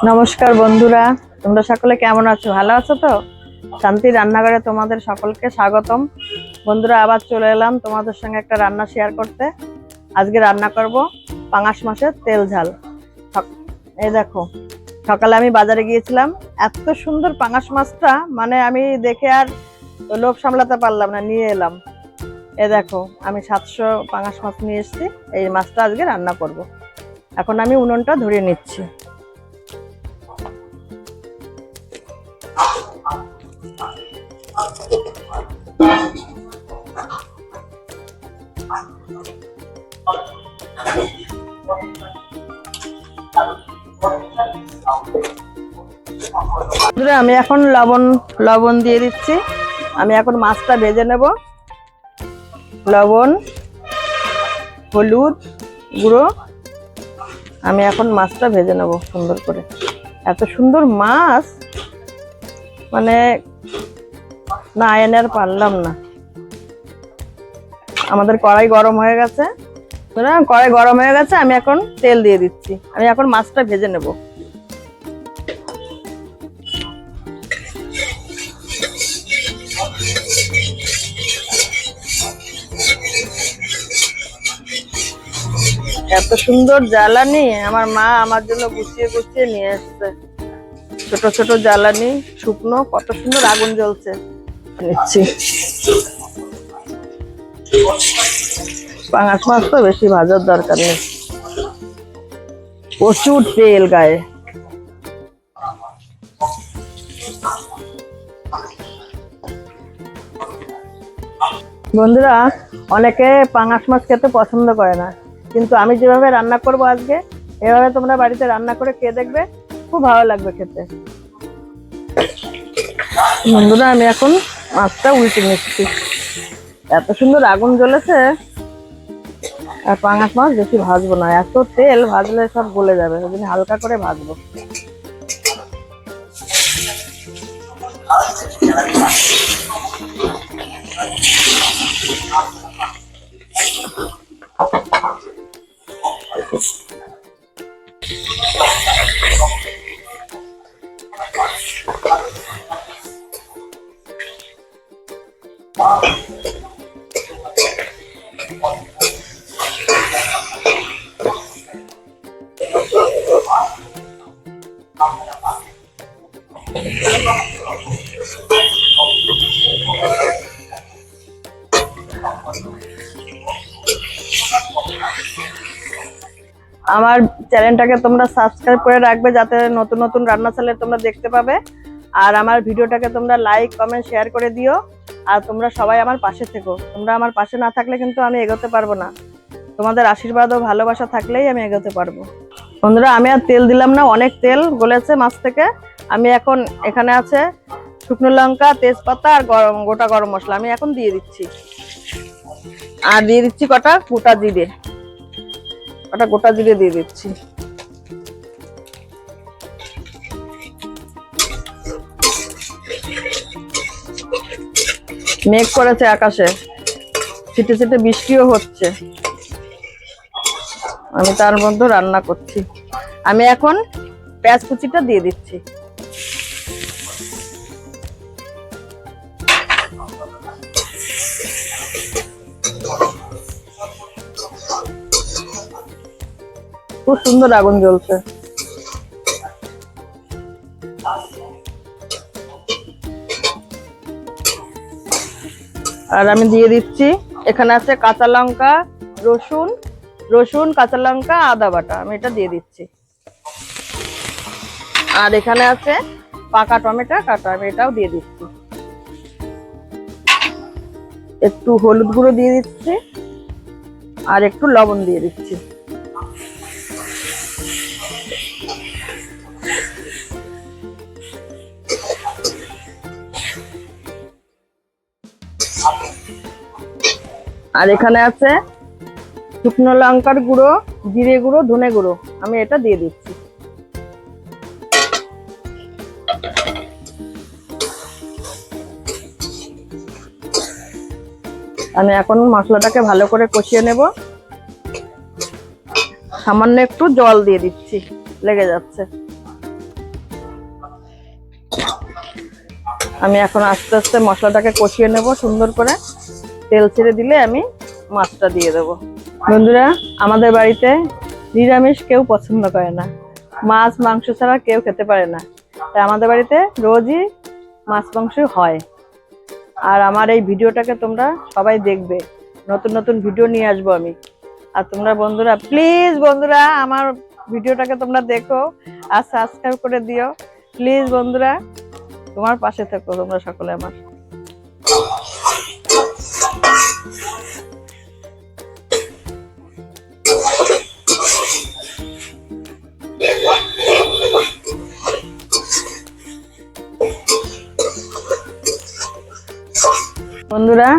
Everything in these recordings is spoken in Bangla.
নমস্কার বন্ধুরা, তোমরা সকলে কেমন আছো? ভালো আছো তো? শান্তি রান্নাঘরে তোমাদের সকলকে স্বাগতম। বন্ধুরা, আবার চলে এলাম তোমাদের সঙ্গে একটা রান্না শেয়ার করতে। আজকে রান্না করব পাঙাশ মাছের তেল ঝাল। এই দেখো, সকালে আমি বাজারে গিয়েছিলাম, এত সুন্দর পাঙাশ মাছটা মানে আমি দেখে আর লোভ সামলাতে পারলাম না, নিয়ে এলাম। এই দেখো, আমি 700 পাঙাশ মাছ নিয়ে এসেছি। এই মাছটা আজকে রান্না করব। এখন আমি উনুনটা ধরিয়ে নিচ্ছি। আমি এখন লবণ দিয়ে দিচ্ছি। আমি এখন মাছটা ভেজে নেব। লবণ, হলুদ গুঁড়ো, আমি এখন মাছটা ভেজে নেব সুন্দর করে। এত সুন্দর মাছ মানে না এনে আর পারলাম না। আমাদের কড়াই গরম হয়ে গেছে। কড়াই গরম হয়ে গেছে, আমি এখন তেল দিয়ে দিচ্ছি। আমি এখন মাছটা ভেজে নেব। এত সুন্দর জ্বালানি আমার মা আমার জন্য গুছিয়ে গুছিয়ে নিয়ে এসছে। ছোট ছোট জ্বালানি, শুকনো, কত সুন্দর আগুন জ্বলছে। নিচ্ছি। পাঙাশ মাছ তো বেশি ভাজার দরকার নেই, প্রচুর তেল গায়ে। বন্ধুরা, অনেকে পাঙাশ মাছ খেতে পছন্দ করে না, কিন্তু আমি যেভাবে রান্না করব আজকে, এভাবে তোমরা বাড়িতে রান্না করে খেয়ে দেখবে, খুব ভালো লাগবে খেতে। বন্ধুরা, আমি এখন মাছটা উল্টে নিচ্ছি। এত সুন্দর আগুন জ্বলেছে। আর পাঙাশ মাছ বেশি ভাজবো না, এত তেল ভাজলে সব গলে যাবে, ওই জন্য হালকা করে ভাজবো। আমার চ্যানেলটাকে তোমরা সাবস্ক্রাইব করে রাখবে, যাতে নতুন নতুন রান্না চাইলে তোমরা দেখতে পাবে। আর আমার ভিডিওটাকে তোমরা লাইক, কমেন্ট, শেয়ার করে দিও। আর তোমরা সবাই আমার পাশে থেকো। তোমরা আমার পাশে না থাকলে কিন্তু আমি এগোতে পারবো না। তোমাদের আশীর্বাদ ও ভালোবাসা থাকলেই আমি এগোতে পারবো। বন্ধুরা, আমি আর তেল দিলাম না, অনেক তেল গলেছে মাছ থেকে। আমি এখন এখানে আছে শুকনো লঙ্কা, তেজপাতা আর গোটা গরম মশলা, আমি এখন দিয়ে দিচ্ছি। আর দিয়ে দিচ্ছি কটা গোটা জিরে দিয়ে দিচ্ছি। মেঘ করেছে আকাশে, ছিটে ছিটে বৃষ্টিও হচ্ছে। আমি তার মধ্যে রান্না করছি। আমি এখন পেঁয়াজ কুচিটা দিয়ে দিচ্ছি। খুব সুন্দর আগুন জ্বলছে। আর আমি দিয়ে দিচ্ছি, এখানে আছে কাঁচা লঙ্কা, রসুন, কাঁচা লঙ্কা, আদা বাটা, আমি এটা দিয়ে দিচ্ছি। আর এখানে আছে পাকা টমেটো কাটা, আমি এটাও দিয়ে দিচ্ছি। একটু হলুদ গুঁড়ো দিয়ে দিচ্ছি আর একটু লবণ দিয়ে দিচ্ছি। আর এখানে আছে শুকনো লঙ্কার গুঁড়ো, জিরে গুঁড়ো, ধনে গুঁড়ো, আমি এটা দিয়ে দিচ্ছি। আমি এখন মশলাটাকে ভালো করে কষিয়ে নেব। সামান্য একটু জল দিয়ে দিচ্ছি, লেগে যাচ্ছে। আমি এখন আস্তে আস্তে মশলাটাকে কষিয়ে নেব সুন্দর করে। তেল ছেড়ে দিলে আমি মাছটা দিয়ে দেবো। বন্ধুরা, আমাদের বাড়িতে নিরামিষ কেউ পছন্দ করে না, মাছ মাংস ছাড়া কেউ খেতে পারে না। তাই আমাদের বাড়িতে রোজই মাছ মাংস হয়। আর আমার এই ভিডিওটাকে তোমরা সবাই দেখবে, নতুন নতুন ভিডিও নিয়ে আসবো আমি। আর তোমরা বন্ধুরা, প্লিজ বন্ধুরা, আমার ভিডিওটাকে তোমরা দেখো আর সাবস্ক্রাইব করে দিও প্লিজ বন্ধুরা। তোমার পাশে থেকো তোমরা সকলে আমার। বন্ধুরা,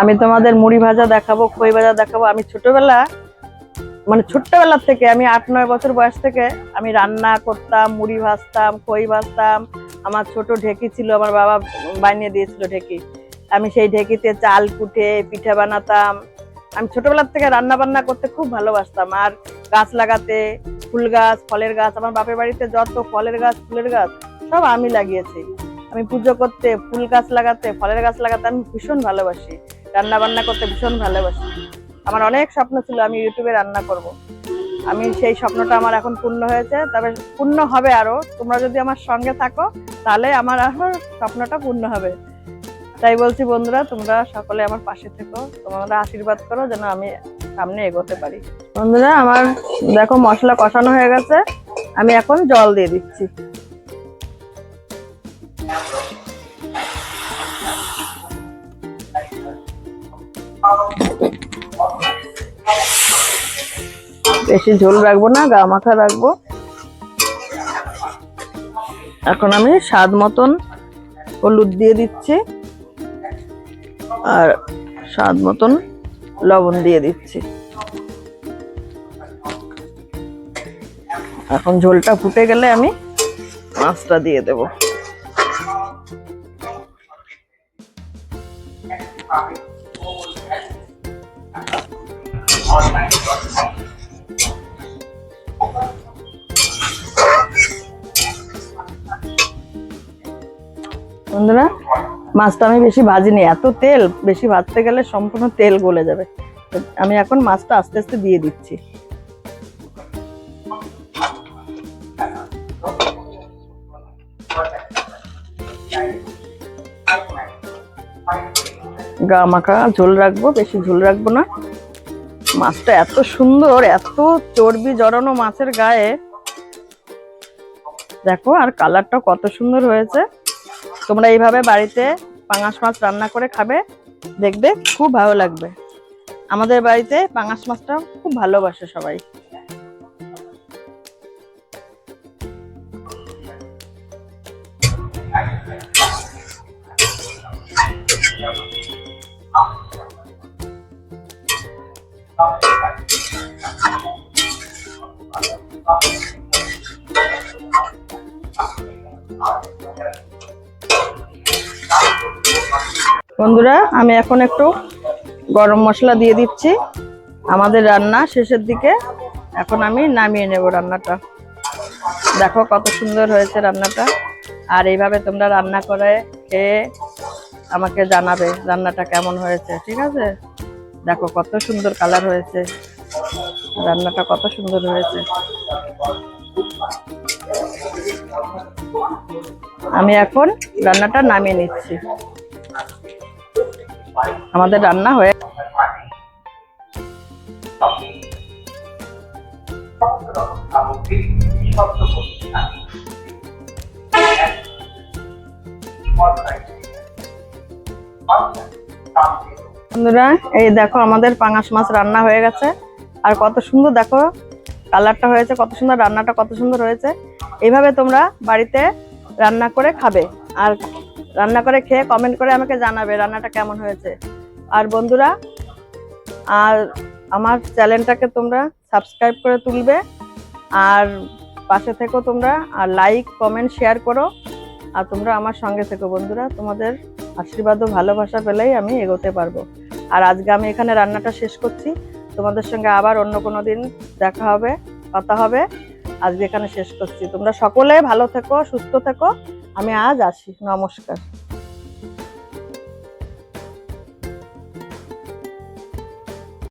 আমি তোমাদের মুড়ি ভাজা দেখাবো, খই ভাজা দেখাবো। আমি ছোট্টবেলার থেকে, আমি 8-9 বছর বয়স থেকে আমি রান্না করতাম, মুড়ি ভাজতাম, খই ভাজতাম। আমার ছোট ঢেকি ছিল, আমার বাবা বানিয়ে দিয়েছিল ঢেকি। আমি সেই ঢেকিতে চাল কুটে পিঠা বানাতাম। আমি ছোটবেলার থেকে রান্না বান্না করতে খুব ভালোবাসতাম। আর গাছ লাগাতে, ফুল গাছ, ফলের গাছ, আমার বাপের বাড়িতে যত ফলের গাছ ফুলের গাছ সব আমি লাগিয়েছি। আমি পুজো করতে, ফুল গাছ লাগাতে, ফলের গাছ লাগাতে আমি ভীষণ ভালোবাসি। রান্না বান্না করতে ভীষণ ভালোবাসি। আমার অনেক স্বপ্ন ছিল আমি ইউটিউবে রান্না করব। আমি সেই স্বপ্নটা আমার এখন পূর্ণ হয়েছে, তবে পূর্ণ হবে আরো। তোমরা যদি আমার সঙ্গে থাকো তাহলে আমার আরো স্বপ্নটা পূর্ণ হবে। তাই বলছি বন্ধুরা, তোমরা সকলে আমার পাশে থেকো, তোমরা আশীর্বাদ করো যেন আমি সামনে এগোতে পারি। বন্ধুরা, আমার দেখো মশলা কষানো হয়ে গেছে, আমি এখন জল দিয়ে দিচ্ছি। বেশি ঝোল রাখবো না, গা মাখা রাখবো। এখন আমি স্বাদ মতন হলুদ দিয়ে দিচ্ছি আর স্বাদ মতন লবণ দিয়ে দিচ্ছি। এখন ঝোলটা ফুটে গেলে আমি মাছটা দিয়ে দেব। বন্ধুরা, মাছটা আমি বেশি ভাজিনি, এত তেল বেশি ভাজতে গেলে সম্পূর্ণ তেল গলে যাবে। আমি এখন মাছটা আস্তে আস্তে দিয়ে দিচ্ছি। গা মাখা ঝোল রাখবো, বেশি ঝোল রাখবো না। মাছটা এত সুন্দর, এত চর্বি জড়ানো মাছের গায়ে, দেখো। আর কালারটা কত সুন্দর হয়েছে। তোমরা এইভাবে বাড়িতে পাঙাশ মাছ রান্না করে খাবে, দেখবে খুব ভালো লাগবে। আমাদের বাড়িতে পাঙাশ মাছটা খুব ভালোবাসে সবাই। বন্ধুরা, আমি এখন একটু গরম মশলা দিয়ে দিচ্ছি। আমাদের রান্না শেষের দিকে, এখন আমি নামিয়ে নেব রান্নাটা। দেখো কত সুন্দর হয়েছে রান্নাটা। আর এইভাবে তোমরা রান্না করে খেয়ে আমাকে জানাবে রান্নাটা কেমন হয়েছে, ঠিক আছে? দেখো কত সুন্দর কালার হয়েছে, রান্নাটা কত সুন্দর হয়েছে। আমি এখন রান্নাটা নামিয়ে নিচ্ছি। আমাদের রান্না হয়ে বন্ধুরা, এই দেখো আমাদের পাঙাশ মাছ রান্না হয়ে গেছে। আর কত সুন্দর দেখো কালারটা হয়েছে, কত সুন্দর রান্নাটা, কত সুন্দর হয়েছে। এইভাবে তোমরা বাড়িতে রান্না করে খাবে, আর রান্না করে খেয়ে কমেন্ট করে আমাকে জানাবে রান্নাটা কেমন হয়েছে। আর বন্ধুরা, আর আমার চ্যানেলটাকে তোমরা সাবস্ক্রাইব করে তুলবে, আর পাশে থেকো তোমরা, আর লাইক কমেন্ট শেয়ার করো। আর তোমরা আমার সঙ্গে থেকো বন্ধুরা, তোমাদের আশীর্বাদ ও ভালোবাসা পেলেই আমি এগোতে পারবো। আর আজকে আমি এখানে রান্নাটা শেষ করছি। তোমাদের সঙ্গে আবার অন্য কোনো দিন দেখা হবে, কথা হবে। আজকে এখানে শেষ করছি। তোমরা সকলে ভালো থেকো, সুস্থ থেকো। আমি আজ আসি, নমস্কার।